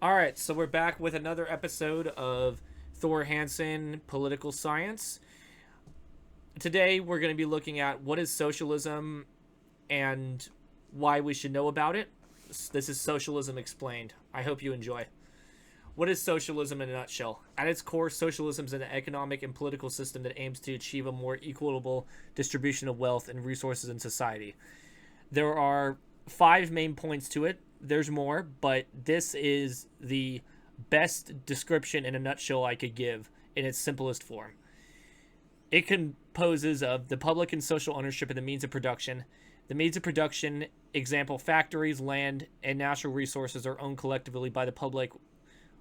All right, so we're back with another episode of Thor Hansen Political Science. Today, we're going to be looking at what is socialism and why we should know about it. This is Socialism Explained. I hope you enjoy. What is socialism in a nutshell? At its core, socialism is an economic and political system that aims to achieve a more equitable distribution of wealth and resources in society. There are five main points to it. There's more, but this is the best description in a nutshell I could give in its simplest form. It composes of the public and social ownership of the means of production. The means of production, example, factories, land, and natural resources are owned collectively by the public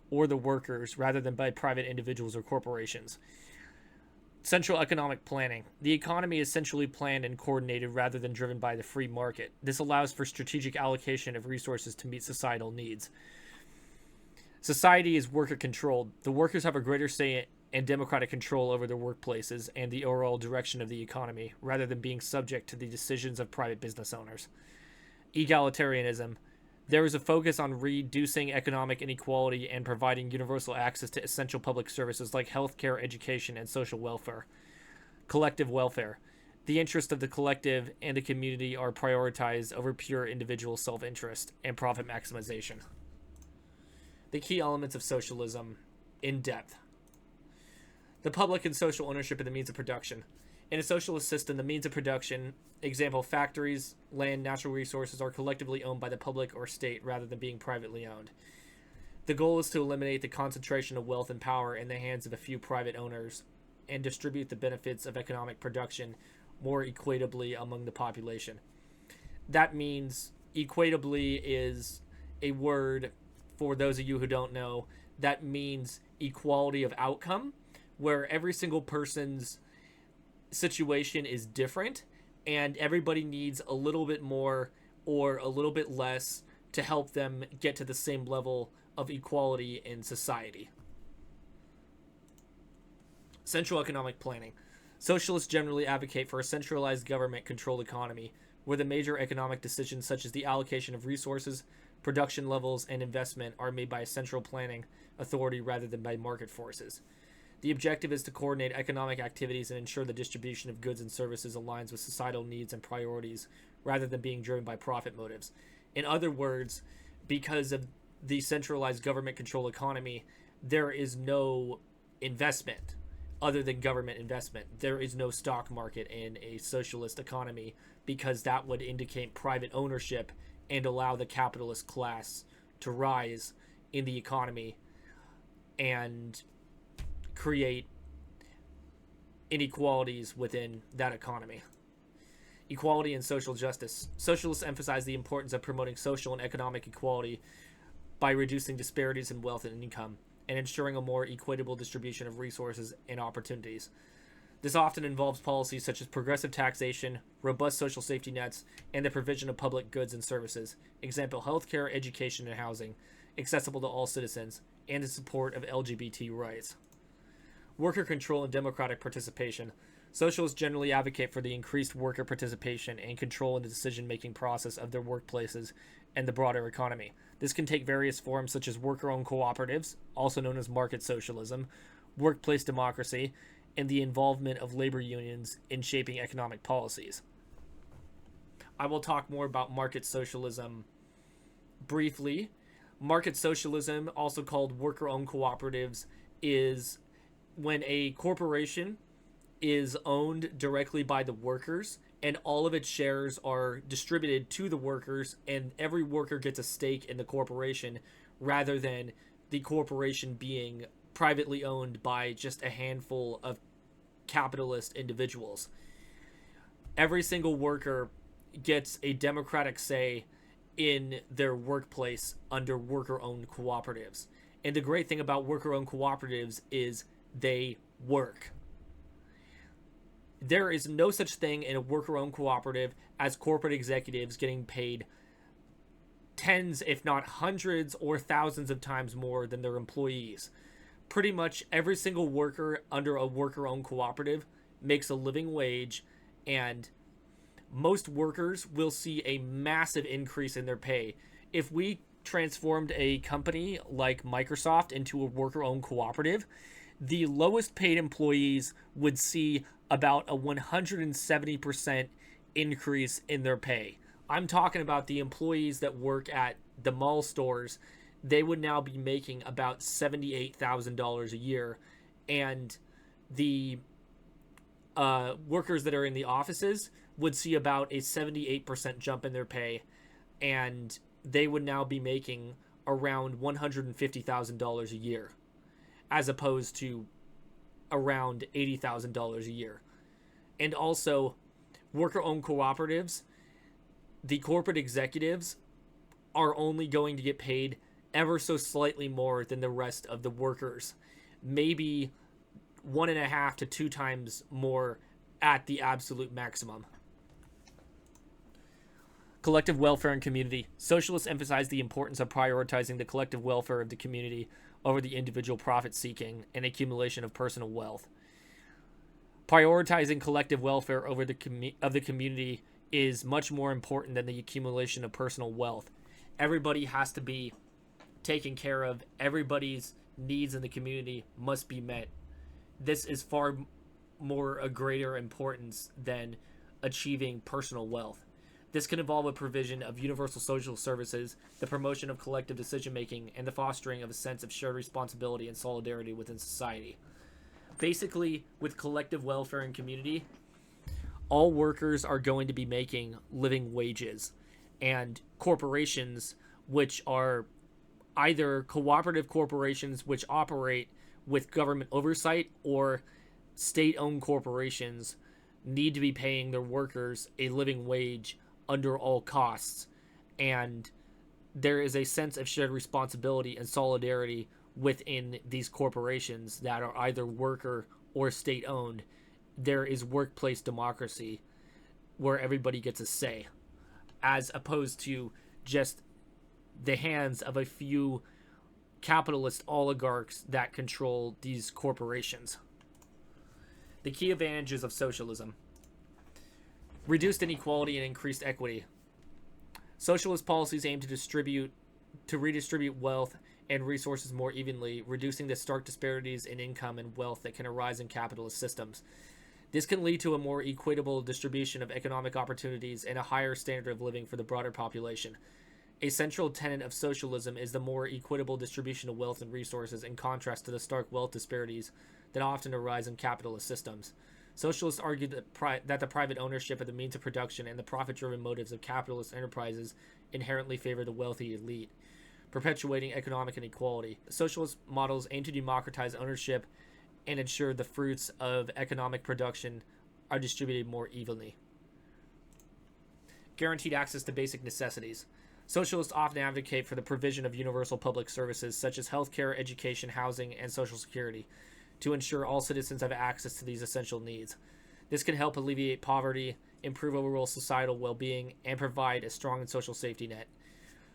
or the workers rather than by private individuals or corporations. Central economic planning. The economy is centrally planned and coordinated rather than driven by the free market. This allows for strategic allocation of resources to meet societal needs. Society is worker controlled. The workers have a greater say and democratic control over their workplaces and the overall direction of the economy, rather than being subject to the decisions of private business owners. Egalitarianism. There is a focus on reducing economic inequality and providing universal access to essential public services like healthcare, education, and social welfare. Collective welfare. The interests of the collective and the community are prioritized over pure individual self-interest and profit maximization. The key elements of socialism in depth. The public and social ownership of the means of production. In a socialist system, the means of production, example, factories, land, natural resources, are collectively owned by the public or state rather than being privately owned. The goal is to eliminate the concentration of wealth and power in the hands of a few private owners and distribute the benefits of economic production more equitably among the population. That means equitably is a word, for those of you who don't know, that means equality of outcome, where every single person's situation is different and everybody needs a little bit more or a little bit less to help them get to the same level of equality in society. Central economic planning. Socialists generally advocate for a centralized government-controlled economy where the major economic decisions such as the allocation of resources, production levels, and investment are made by a central planning authority rather than by market forces. The objective is to coordinate economic activities and ensure the distribution of goods and services aligns with societal needs and priorities rather than being driven by profit motives. In other words, because of the centralized government-controlled economy, there is no investment other than government investment. There is no stock market in a socialist economy because that would indicate private ownership and allow the capitalist class to rise in the economy and create inequalities within that economy. Equality and social justice. Socialists emphasize the importance of promoting social and economic equality by reducing disparities in wealth and income and ensuring a more equitable distribution of resources and opportunities. This often involves policies such as progressive taxation, robust social safety nets, and the provision of public goods and services, example, healthcare, education, and housing, accessible to all citizens, and the support of LGBT rights. Worker control and democratic participation. Socialists generally advocate for the increased worker participation and control in the decision-making process of their workplaces and the broader economy. This can take various forms such as worker-owned cooperatives, also known as market socialism, workplace democracy, and the involvement of labor unions in shaping economic policies. I will talk more about market socialism briefly. Market socialism, also called worker-owned cooperatives, is when a corporation is owned directly by the workers and all of its shares are distributed to the workers and every worker gets a stake in the corporation rather than the corporation being privately owned by just a handful of capitalist individuals. Every single worker gets a democratic say in their workplace under worker-owned cooperatives. And the great thing about worker-owned cooperatives is they work. There is no such thing in a worker-owned cooperative as corporate executives getting paid tens, if not hundreds or thousands of times more than their employees. Pretty much every single worker under a worker-owned cooperative makes a living wage, and most workers will see a massive increase in their pay. If we transformed a company like Microsoft into a worker-owned cooperative, the lowest paid employees would see about a 170% increase in their pay. I'm talking about the employees that work at the mall stores. They would now be making about $78,000 a year, and the workers that are in the offices would see about a 78% jump in their pay, and they would now be making around $150,000 a year, as opposed to around $80,000 a year. And also, worker-owned cooperatives, the corporate executives are only going to get paid ever so slightly more than the rest of the workers. Maybe 1.5 to 2 times more at the absolute maximum. Collective welfare and community. Socialists emphasize the importance of prioritizing the collective welfare of the community over the individual profit-seeking and accumulation of personal wealth. Prioritizing collective welfare over the community is much more important than the accumulation of personal wealth. Everybody has to be taken care of. Everybody's needs in the community must be met. This is far more a greater importance than achieving personal wealth. This can involve a provision of universal social services, the promotion of collective decision-making, and the fostering of a sense of shared responsibility and solidarity within society. Basically, with collective welfare and community, all workers are going to be making living wages, and corporations, which are either cooperative corporations which operate with government oversight or state-owned corporations, need to be paying their workers a living wage under all costs. And there is a sense of shared responsibility and solidarity within these corporations that are either worker or state-owned. There is workplace democracy where everybody gets a say, as opposed to just the hands of a few capitalist oligarchs that control these corporations. The key advantages of socialism: reduced inequality and increased equity. Socialist policies aim to redistribute wealth and resources more evenly, reducing the stark disparities in income and wealth that can arise in capitalist systems. This can lead to a more equitable distribution of economic opportunities and a higher standard of living for the broader population. A central tenet of socialism is the more equitable distribution of wealth and resources, in contrast to the stark wealth disparities that often arise in capitalist systems. Socialists argue that the private ownership of the means of production and the profit-driven motives of capitalist enterprises inherently favor the wealthy elite, perpetuating economic inequality. Socialist models aim to democratize ownership and ensure the fruits of economic production are distributed more evenly. Guaranteed access to basic necessities. Socialists often advocate for the provision of universal public services such as healthcare, education, housing, and social security to ensure all citizens have access to these essential needs. This can help alleviate poverty, improve overall societal well-being, and provide a strong and social safety net.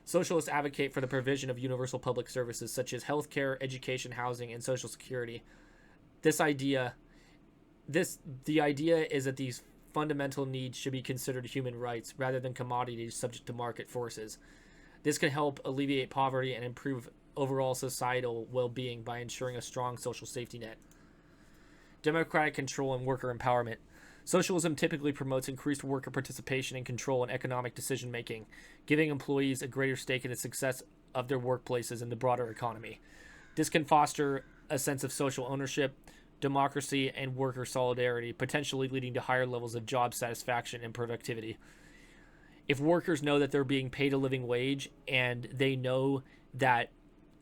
Socialists advocate for the provision of universal public services such as healthcare, education, housing, and social security. The idea is that these fundamental needs should be considered human rights rather than commodities subject to market forces. This can help alleviate poverty and improve overall societal well-being by ensuring a strong social safety net. Democratic control and worker empowerment. Socialism typically promotes increased worker participation and control in economic decision-making, giving employees a greater stake in the success of their workplaces and the broader economy. This can foster a sense of social ownership, democracy, and worker solidarity, potentially leading to higher levels of job satisfaction and productivity. If workers know that they're being paid a living wage and they know that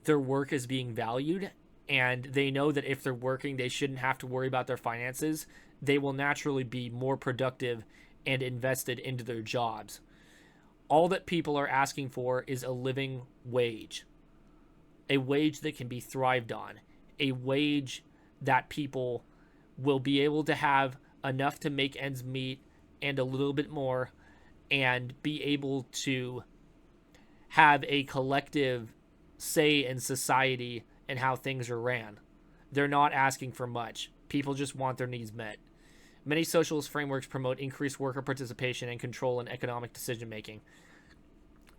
their work is being valued and they know that if they're working they shouldn't have to worry about their finances, they will naturally be more productive and invested into their jobs. All that people are asking for is a living wage, a wage that can be thrived on, a wage that people will be able to have enough to make ends meet and a little bit more, and be able to have a collective say in society and how things are ran. They're not asking for much. People just want their needs met. Many socialist frameworks promote increased worker participation and control in economic decision-making.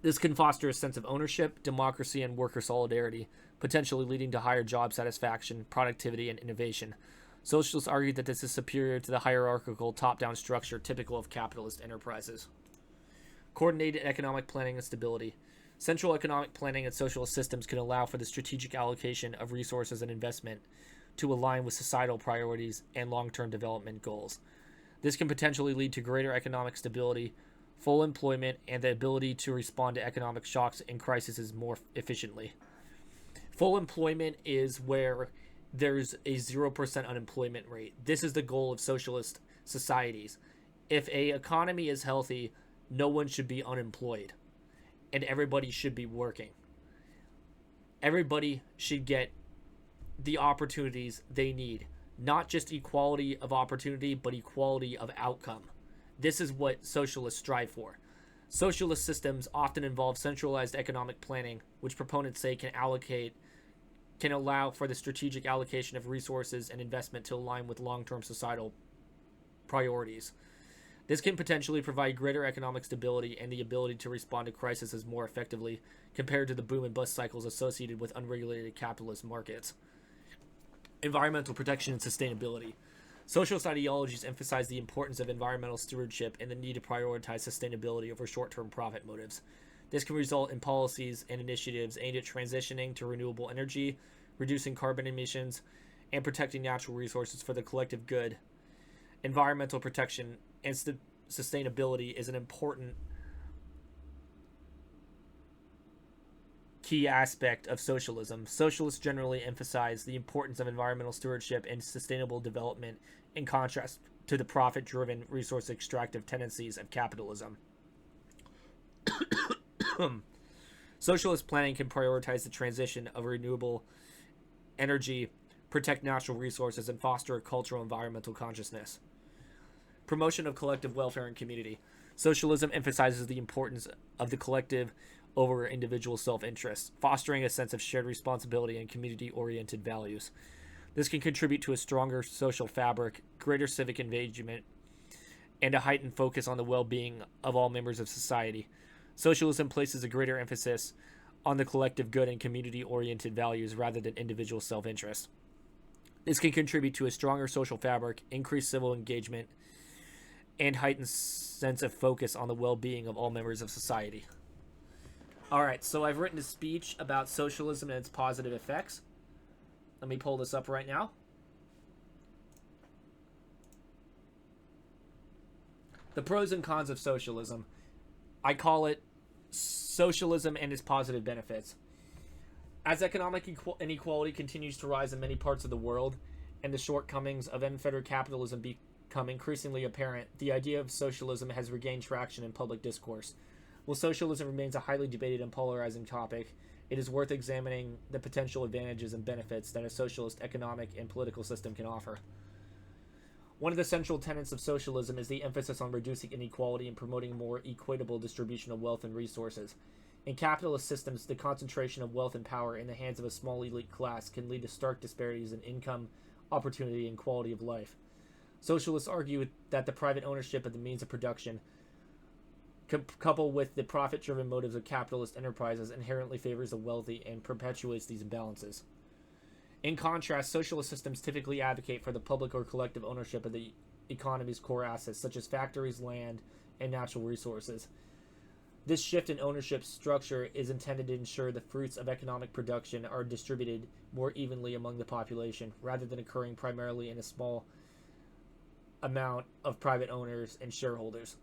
This can foster a sense of ownership, democracy, and worker solidarity, potentially leading to higher job satisfaction, productivity, and innovation. Socialists argue that this is superior to the hierarchical top-down structure typical of capitalist enterprises. Coordinated economic planning and stability. Central economic planning and socialist systems can allow for the strategic allocation of resources and investment to align with societal priorities and long-term development goals. This can potentially lead to greater economic stability, full employment, and the ability to respond to economic shocks and crises more efficiently. Full employment is where there's a 0% unemployment rate. This is the goal of socialist societies. If an economy is healthy, no one should be unemployed, and everybody should be working. Everybody should get the opportunities they need. Not just equality of opportunity, but equality of outcome. This is what socialists strive for. Socialist systems often involve centralized economic planning, which proponents say can allow for the strategic allocation of resources and investment to align with long-term societal priorities. This can potentially provide greater economic stability and the ability to respond to crises more effectively compared to the boom and bust cycles associated with unregulated capitalist markets. Environmental protection and sustainability. Socialist ideologies emphasize the importance of environmental stewardship and the need to prioritize sustainability over short-term profit motives. This can result in policies and initiatives aimed at transitioning to renewable energy, reducing carbon emissions, and protecting natural resources for the collective good. Environmental protection and sustainability is an important key aspect of socialism. Socialists generally emphasize the importance of environmental stewardship and sustainable development in contrast to the profit-driven, resource-extractive tendencies of capitalism. Socialist planning can prioritize the transition of renewable energy, protect natural resources, and foster a cultural environmental consciousness. Promotion of collective welfare and community. Socialism emphasizes the importance of the collective over individual self-interest, fostering a sense of shared responsibility and community-oriented values. This can contribute to a stronger social fabric, greater civic engagement, and a heightened focus on the well-being of all members of society. Socialism places a greater emphasis on the collective good and community-oriented values rather than individual self-interest. This can contribute to a stronger social fabric, increased civil engagement, and heightened sense of focus on the well-being of all members of society. All right, so I've written a speech about socialism and its positive effects. Let me pull this up right now. The pros and cons of socialism. I call it socialism and its positive benefits. As economic inequality continues to rise in many parts of the world, and the shortcomings of unfettered capitalism become increasingly apparent, the idea of socialism has regained traction in public discourse. While socialism remains a highly debated and polarizing topic, it is worth examining the potential advantages and benefits that a socialist economic and political system can offer. One of the central tenets of socialism is the emphasis on reducing inequality and promoting more equitable distribution of wealth and resources. In capitalist systems, the concentration of wealth and power in the hands of a small elite class can lead to stark disparities in income, opportunity, and quality of life. Socialists argue that the private ownership of the means of production, coupled with the profit-driven motives of capitalist enterprises, inherently favors the wealthy and perpetuates these imbalances. In contrast, socialist systems typically advocate for the public or collective ownership of the economy's core assets, such as factories, land, and natural resources. This shift in ownership structure is intended to ensure the fruits of economic production are distributed more evenly among the population, rather than occurring primarily in a small amount of private owners and shareholders.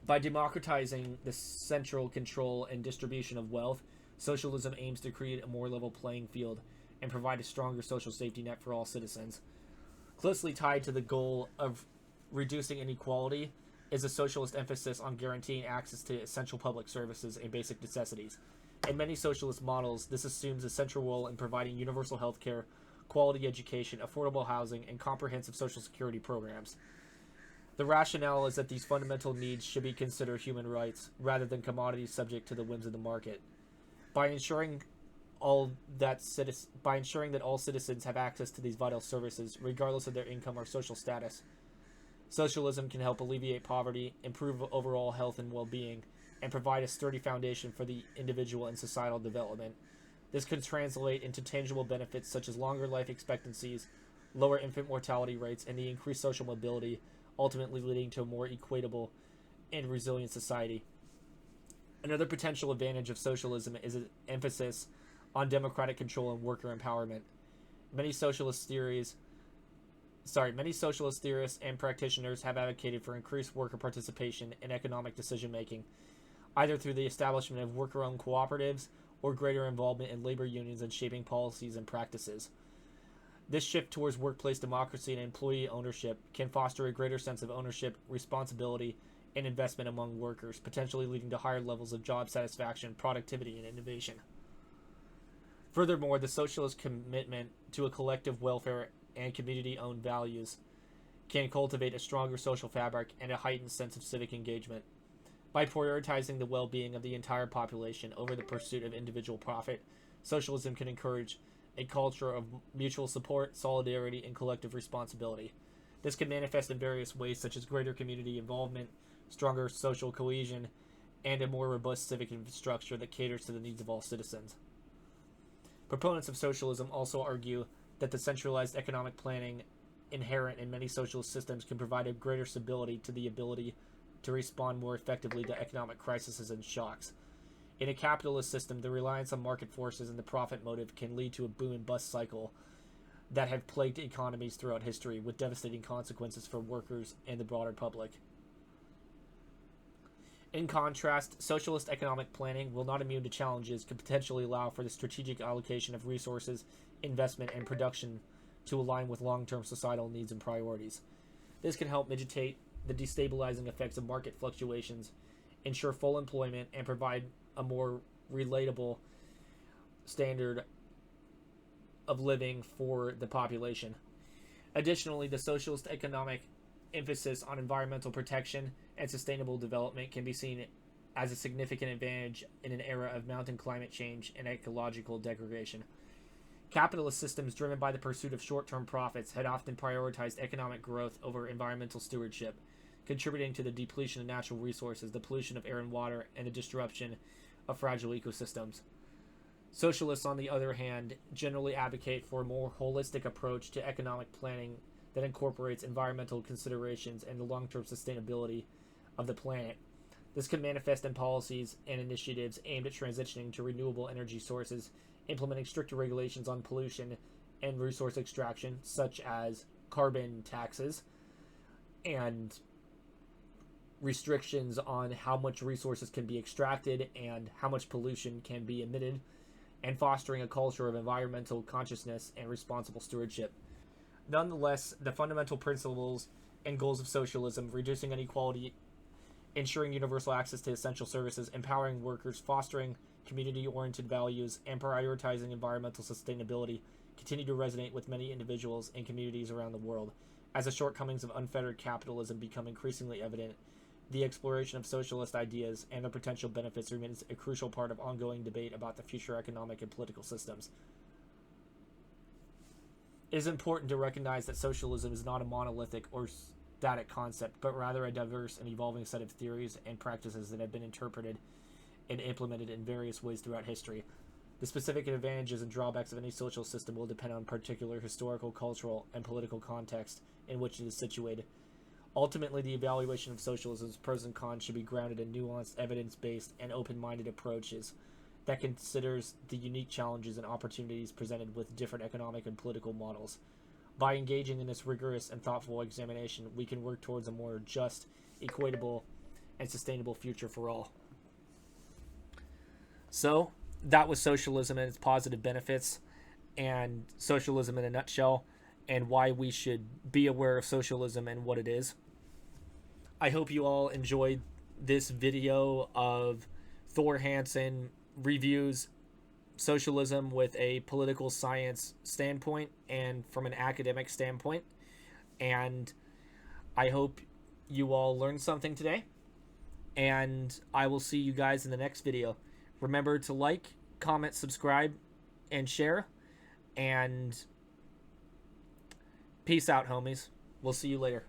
By democratizing the central control and distribution of wealth, socialism aims to create a more level playing field and provide a stronger social safety net for all citizens. Closely tied to the goal of reducing inequality is a socialist emphasis on guaranteeing access to essential public services and basic necessities. In many socialist models, this assumes a central role in providing universal health care, quality education, affordable housing, and comprehensive social security programs. The rationale is that these fundamental needs should be considered human rights rather than commodities subject to the whims of the market. By ensuring that all citizens have access to these vital services, regardless of their income or social status, socialism can help alleviate poverty, improve overall health and well-being, and provide a sturdy foundation for the individual and societal development. This could translate into tangible benefits such as longer life expectancies, lower infant mortality rates, and the increased social mobility, ultimately leading to a more equitable and resilient society. Another potential advantage of socialism is an emphasis on democratic control and worker empowerment. Many socialist theorists and practitioners have advocated for increased worker participation in economic decision making, either through the establishment of worker-owned cooperatives or greater involvement in labor unions in shaping policies and practices. This shift towards workplace democracy and employee ownership can foster a greater sense of ownership, responsibility, and investment among workers, potentially leading to higher levels of job satisfaction, productivity, and innovation. Furthermore, the socialist commitment to a collective welfare and community-owned values can cultivate a stronger social fabric and a heightened sense of civic engagement. By prioritizing the well-being of the entire population over the pursuit of individual profit, socialism can encourage a culture of mutual support, solidarity, and collective responsibility. This can manifest in various ways, such as greater community involvement, stronger social cohesion, and a more robust civic infrastructure that caters to the needs of all citizens. Proponents of socialism also argue that the centralized economic planning inherent in many socialist systems can provide a greater stability to the ability to respond more effectively to economic crises and shocks. In a capitalist system, the reliance on market forces and the profit motive can lead to a boom and bust cycle that have plagued economies throughout history, with devastating consequences for workers and the broader public. In contrast, socialist economic planning, while not immune to challenges, can potentially allow for the strategic allocation of resources, investment, and production to align with long-term societal needs and priorities. This can help mitigate the destabilizing effects of market fluctuations, ensure full employment, and provide a more relatable standard of living for the population. Additionally, the socialist economic emphasis on environmental protection and sustainable development can be seen as a significant advantage in an era of mounting climate change and ecological degradation. Capitalist systems driven by the pursuit of short-term profits had often prioritized economic growth over environmental stewardship, contributing to the depletion of natural resources, the pollution of air and water, and the disruption of fragile ecosystems. Socialists, on the other hand, generally advocate for a more holistic approach to economic planning that incorporates environmental considerations and the long-term sustainability of the planet. This can manifest in policies and initiatives aimed at transitioning to renewable energy sources, implementing stricter regulations on pollution and resource extraction, such as carbon taxes, and restrictions on how much resources can be extracted and how much pollution can be emitted, and fostering a culture of environmental consciousness and responsible stewardship. Nonetheless, the fundamental principles and goals of socialism, reducing inequality, ensuring universal access to essential services, empowering workers, fostering community-oriented values, and prioritizing environmental sustainability, continue to resonate with many individuals and communities around the world. As the shortcomings of unfettered capitalism become increasingly evident, the exploration of socialist ideas and their potential benefits remains a crucial part of ongoing debate about the future economic and political systems. It is important to recognize that socialism is not a monolithic or static concept, but rather a diverse and evolving set of theories and practices that have been interpreted and implemented in various ways throughout history. The specific advantages and drawbacks of any social system will depend on particular historical, cultural, and political context in which it is situated. Ultimately, the evaluation of socialism's pros and cons should be grounded in nuanced, evidence-based, and open-minded approaches that considers the unique challenges and opportunities presented with different economic and political models. By engaging in this rigorous and thoughtful examination, we can work towards a more just, equitable, and sustainable future for all. So, that was socialism and its positive benefits, and socialism in a nutshell, and why we should be aware of socialism and what it is. I hope you all enjoyed this video of Thor Hansen reviews socialism with a political science standpoint and from an academic standpoint. And I hope you all learned something today. And I will see you guys in the next video. Remember to like, comment, subscribe, and share. And peace out, homies. We'll see you later.